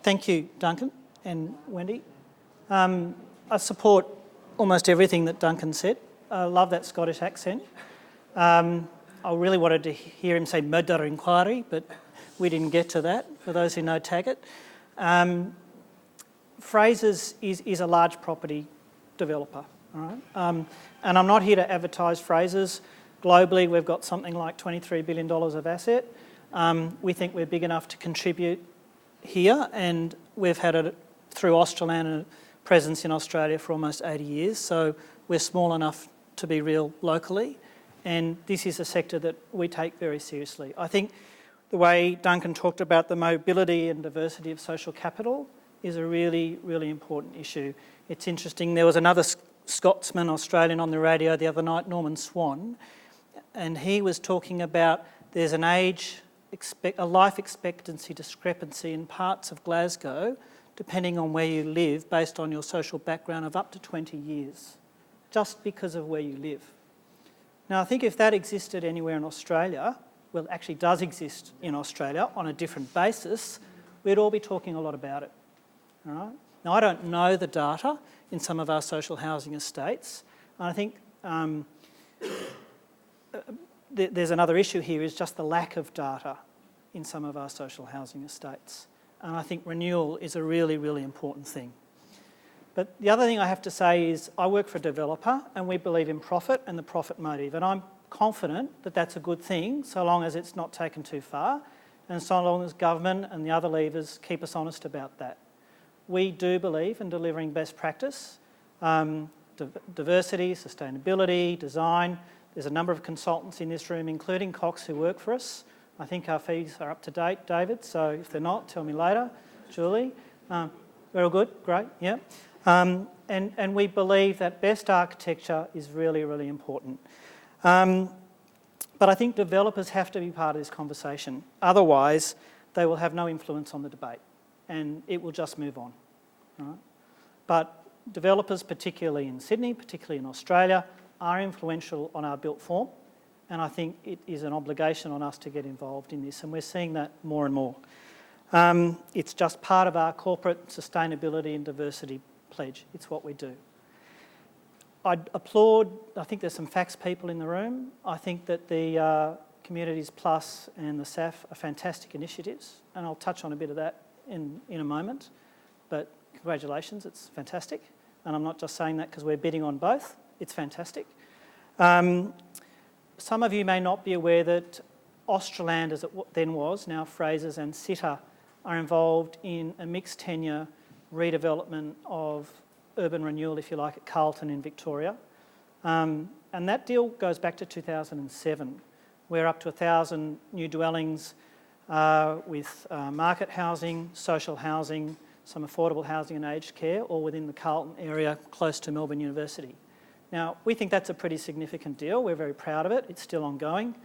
Thank you, Duncan and Wendy. I support almost everything that Duncan said. I love that Scottish accent. I really wanted to hear him say murder inquiry, but we didn't get to that, for those who know Taggart. Frasers is a large property developer, all right? And I'm not here to advertise Frasers. Globally, we've got something like $23 billion of asset. We think we're big enough to contribute here, and we've had through Australand, a presence in Australia for almost 80 years, so we're small enough to be real locally, and this is a sector that we take very seriously. I think the way Duncan talked about the mobility and diversity of social capital is a really, really important issue. It's interesting, there was another Scotsman, Australian, on the radio the other night, Norman Swan, and he was talking about there's an a life expectancy discrepancy in parts of Glasgow, depending on where you live, based on your social background, of up to 20 years, just because of where you live. Now, I think if that existed anywhere in Australia, well, it actually does exist in Australia on a different basis, we'd all be talking a lot about it. All right? Now, I don't know the data in some of our social housing estates, and I think there's another issue here, is just the lack of data in some of our social housing estates. And I think renewal is a really, really important thing. But the other thing I have to say is I work for a developer and we believe in profit and the profit motive. And I'm confident that that's a good thing so long as it's not taken too far and so long as government and the other levers keep us honest about that. We do believe in delivering best practice, diversity, sustainability, design. There's a number of consultants in this room, including Cox, who work for us. I think our fees are up to date, David, so if they're not, tell me later. Julie? We're all good? Great, yeah. And we believe that best architecture is really, really important. But I think developers have to be part of this conversation. Otherwise, they will have no influence on the debate and it will just move on. Right? But developers, particularly in Sydney, particularly in Australia, are influential on our built form, and I think it is an obligation on us to get involved in this, and we're seeing that more and more. It's just part of our corporate sustainability and diversity pledge. It's what we do. I'd applaud, I think there's some facts people in the room. I think that the Communities Plus and the SAF are fantastic initiatives, and I'll touch on a bit of that in a moment, but congratulations, it's fantastic. And I'm not just saying that because we're bidding on both, it's fantastic. Some of you may not be aware that Australand, as it then was, now Frasers and Sitter, are involved in a mixed tenure redevelopment of urban renewal, if you like, at Carlton in Victoria. And that deal goes back to 2007. We're up to 1,000 new dwellings with market housing, social housing, some affordable housing and aged care, all within the Carlton area close to Melbourne University. Now, we think that's a pretty significant deal. We're very proud of it. It's still ongoing.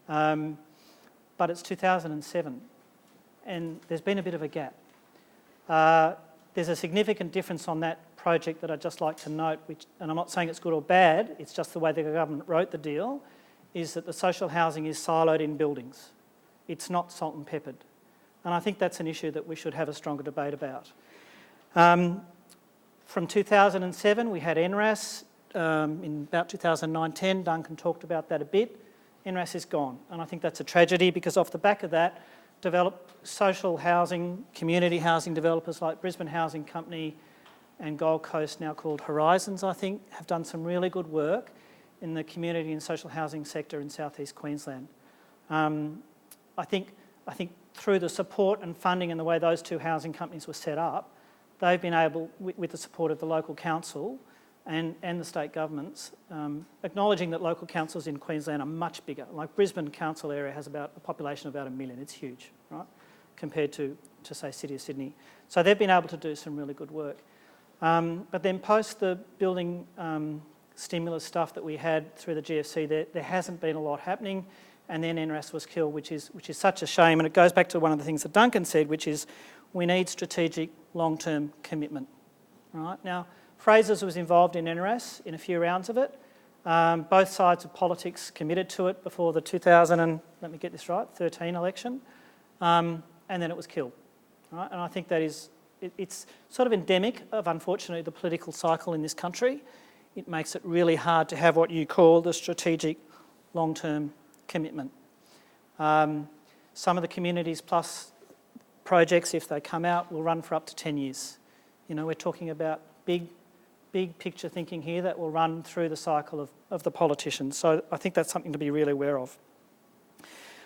But it's 2007, and there's been a bit of a gap. There's a significant difference on that project that I'd just like to note, and I'm not saying it's good or bad, it's just the way the government wrote the deal, is that the social housing is siloed in buildings. It's not salt and peppered. And I think that's an issue that we should have a stronger debate about. From 2007, we had NRAS. In about 2009-10, Duncan talked about that a bit. NRAS is gone, and I think that's a tragedy because off the back of that, social housing, community housing developers like Brisbane Housing Company and Gold Coast, now called Horizons, I think, have done some really good work in the community and social housing sector in southeast Queensland. I think through the support and funding and the way those two housing companies were set up, they've been able, with the support of the local council and the state governments, acknowledging that local councils in Queensland are much bigger. Like Brisbane Council area has about a population of about 1 million. It's huge, right, compared to say, City of Sydney. So they've been able to do some really good work. But then post the building stimulus stuff that we had through the GFC, there hasn't been a lot happening, and then NRAS was killed, which is such a shame. And it goes back to one of the things that Duncan said, which is we need strategic long-term commitment. Right? Now, Frasers was involved in NRAS in a few rounds of it. Both sides of politics committed to it before the 13 election, and then it was killed. right? And I think that it's sort of endemic of, unfortunately, the political cycle in this country. It makes it really hard to have what you call the strategic long-term commitment. Some of the Communities Plus projects, if they come out, will run for up to 10 years. You know, we're talking about big picture thinking here that will run through the cycle of the politicians. So I think that's something to be really aware of.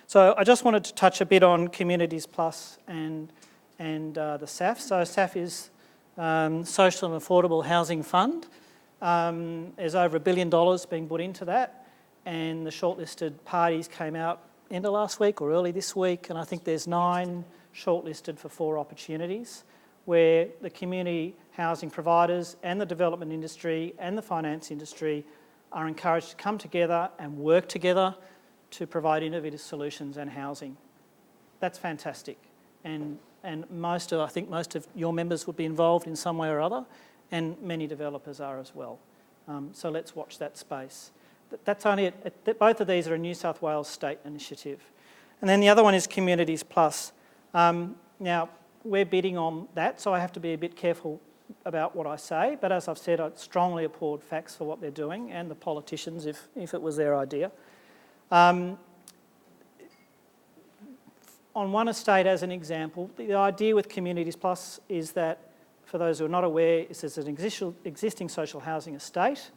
So I just wanted to touch a bit on Communities Plus and the SAF. So SAF is Social and Affordable Housing Fund. There's over $1 billion being put into that, and the shortlisted parties came out end of last week or early this week, and I think there's 9 shortlisted for 4 opportunities, where the community housing providers and the development industry and the finance industry are encouraged to come together and work together to provide innovative solutions and housing. That's fantastic. And I think most of your members would be involved in some way or other, and many developers are as well. So let's watch that space. That's only both of these are a New South Wales state initiative. And then the other one is Communities Plus. Now, we're bidding on that, so I have to be a bit careful about what I say, but as I've said, I strongly applaud facts for what they're doing and the politicians if it was their idea. On one estate, as an example, the idea with Communities Plus is that, for those who are not aware, is there's an existing social housing estate,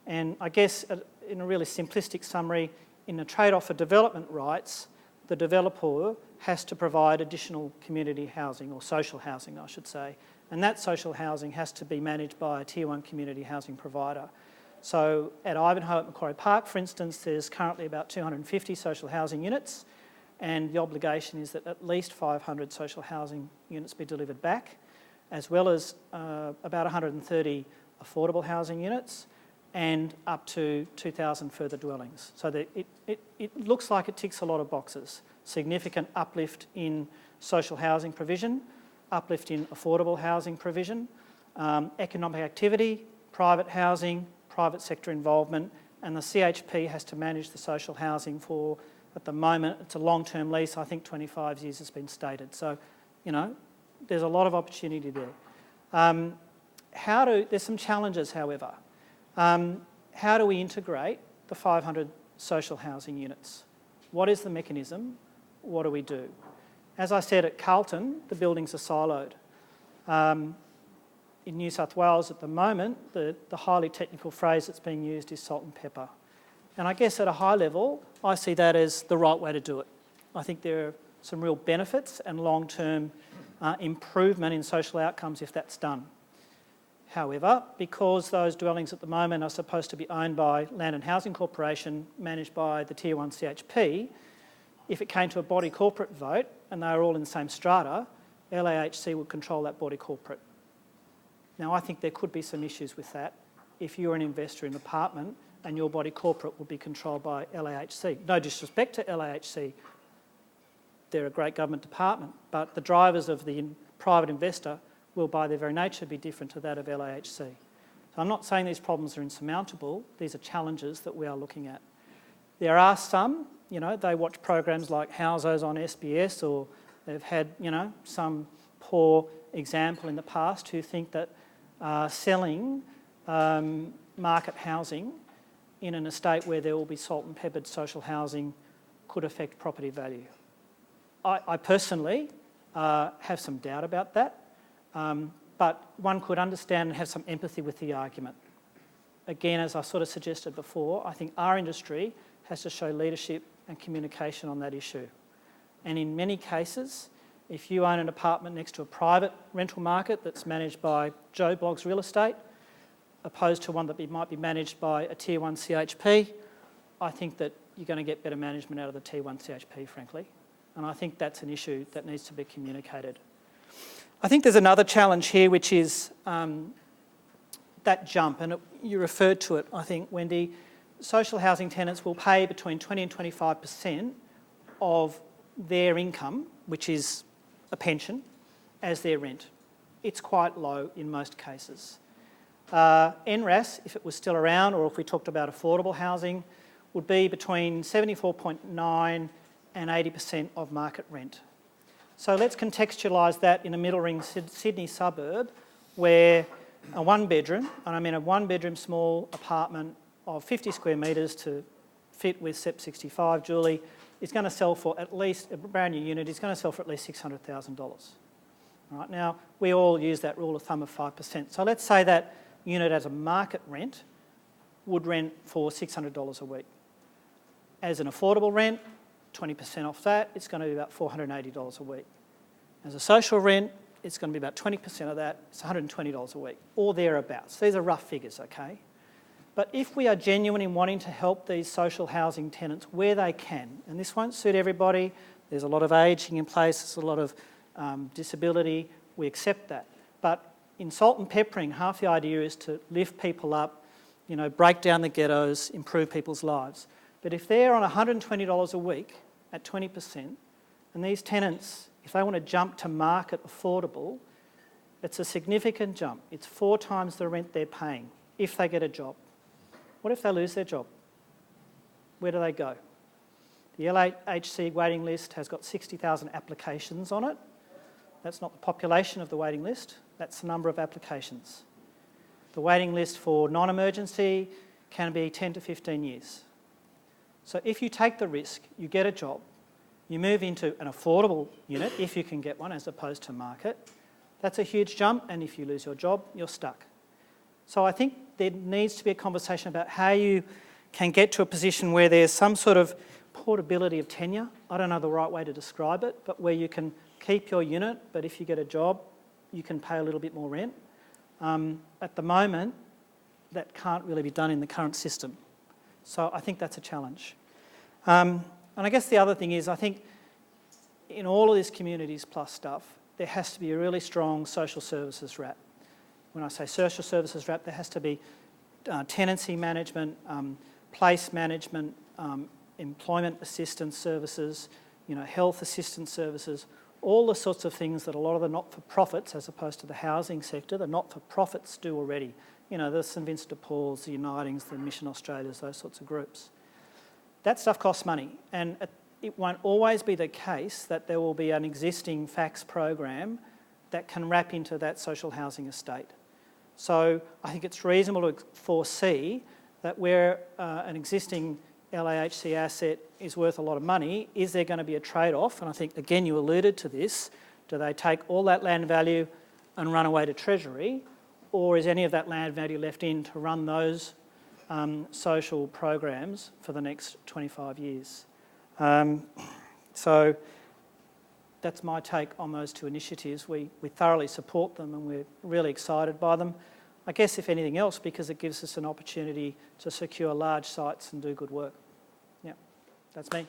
and I guess in a really simplistic summary, in a trade-off for development rights, the developer has to provide additional community housing, or social housing I should say, and that social housing has to be managed by a Tier 1 community housing provider. So at Ivanhoe at Macquarie Park, for instance, there's currently about 250 social housing units, and the obligation is that at least 500 social housing units be delivered back, as well as about 130 affordable housing units and up to 2,000 further dwellings. So that it looks like it ticks a lot of boxes. Significant uplift in social housing provision, uplift in affordable housing provision, economic activity, private housing, private sector involvement, and the CHP has to manage the social housing for, at the moment, it's a long-term lease, I think 25 years has been stated. So, you know, there's a lot of opportunity there. There's some challenges, however. How do we integrate the 500 social housing units? What is the mechanism? What do we do? As I said, at Carlton, the buildings are siloed. In New South Wales at the moment, the highly technical phrase that's being used is salt and pepper. And I guess at a high level, I see that as the right way to do it. I think there are some real benefits and long-term improvement in social outcomes if that's done. However, because those dwellings at the moment are supposed to be owned by Land and Housing Corporation, managed by the Tier 1 CHP, if it came to a body corporate vote and they were all in the same strata, LAHC would control that body corporate. Now, I think there could be some issues with that if you're an investor in an apartment and your body corporate will be controlled by LAHC. No disrespect to LAHC, they're a great government department, but the drivers of the private investor will by their very nature be different to that of LAHC. So I'm not saying these problems are insurmountable, these are challenges that we are looking at. There are some, you know, they watch programs like Housos on SBS, or they've had, you know, some poor example in the past who think that selling market housing in an estate where there will be salt and peppered social housing could affect property value. I personally have some doubt about that. But one could understand and have some empathy with the argument. Again, as I sort of suggested before, I think our industry has to show leadership and communication on that issue. And in many cases, if you own an apartment next to a private rental market that's managed by Joe Bloggs Real Estate, opposed to one that might be managed by a Tier 1 CHP, I think that you're going to get better management out of the Tier 1 CHP, frankly. And I think that's an issue that needs to be communicated. I think there's another challenge here, which is that jump, and you referred to it, I think, Wendy. Social housing tenants will pay between 20 and 25% of their income, which is a pension, as their rent. It's quite low in most cases. NRAS, if it was still around, or if we talked about affordable housing, would be between 74.9 and 80% of market rent. So let's contextualise that in a middle ring Sydney suburb where a one-bedroom, and I mean a one-bedroom small apartment of 50 square metres to fit with SEP 65, Julie, is going to sell for at least, a brand new unit is going to sell for at least $600,000. Right, now, we all use that rule of thumb of 5%. So let's say that unit as a market rent would rent for $600 a week. As an affordable rent, 20% off that, it's going to be about $480 a week. As a social rent, it's going to be about 20% of that, it's $120 a week, or thereabouts. These are rough figures, okay? But if we are genuine in wanting to help these social housing tenants where they can, and this won't suit everybody, there's a lot of ageing in place, there's a lot of disability, we accept that. But in salt and peppering, half the idea is to lift people up, you know, break down the ghettos, improve people's lives. But if they're on $120 a week at 20%, and these tenants, if they want to jump to market affordable, it's a significant jump. It's 4 times the rent they're paying if they get a job. What if they lose their job? Where do they go? The LHC waiting list has got 60,000 applications on it. That's not the population of the waiting list, that's the number of applications. The waiting list for non-emergency can be 10 to 15 years. So if you take the risk, you get a job, you move into an affordable unit, if you can get one, as opposed to market, that's a huge jump, and if you lose your job, you're stuck. So I think there needs to be a conversation about how you can get to a position where there's some sort of portability of tenure. I don't know the right way to describe it, but where you can keep your unit, but if you get a job, you can pay a little bit more rent. At the moment, that can't really be done in the current system. So I think that's a challenge. And I guess the other thing is, I think in all of this communities plus stuff, there has to be a really strong social services wrap. When I say social services wrap, there has to be tenancy management, place management, employment assistance services, you know, health assistance services, all the sorts of things that a lot of the not-for-profits, as opposed to the housing sector, the not-for-profits do already. You know, the St Vincent de Paul's, the Unitings, the Mission Australias, those sorts of groups. That stuff costs money, and it won't always be the case that there will be an existing fax program that can wrap into that social housing estate. So I think it's reasonable to foresee that where an existing LAHC asset is worth a lot of money, is there going to be a trade-off? And I think, again, you alluded to this. Do they take all that land value and run away to Treasury, or is any of that land value left in to run those social programs for the next 25 years? So that's my take on those two initiatives. We thoroughly support them and we're really excited by them. I guess if anything else, because it gives us an opportunity to secure large sites and do good work. Yeah, that's me.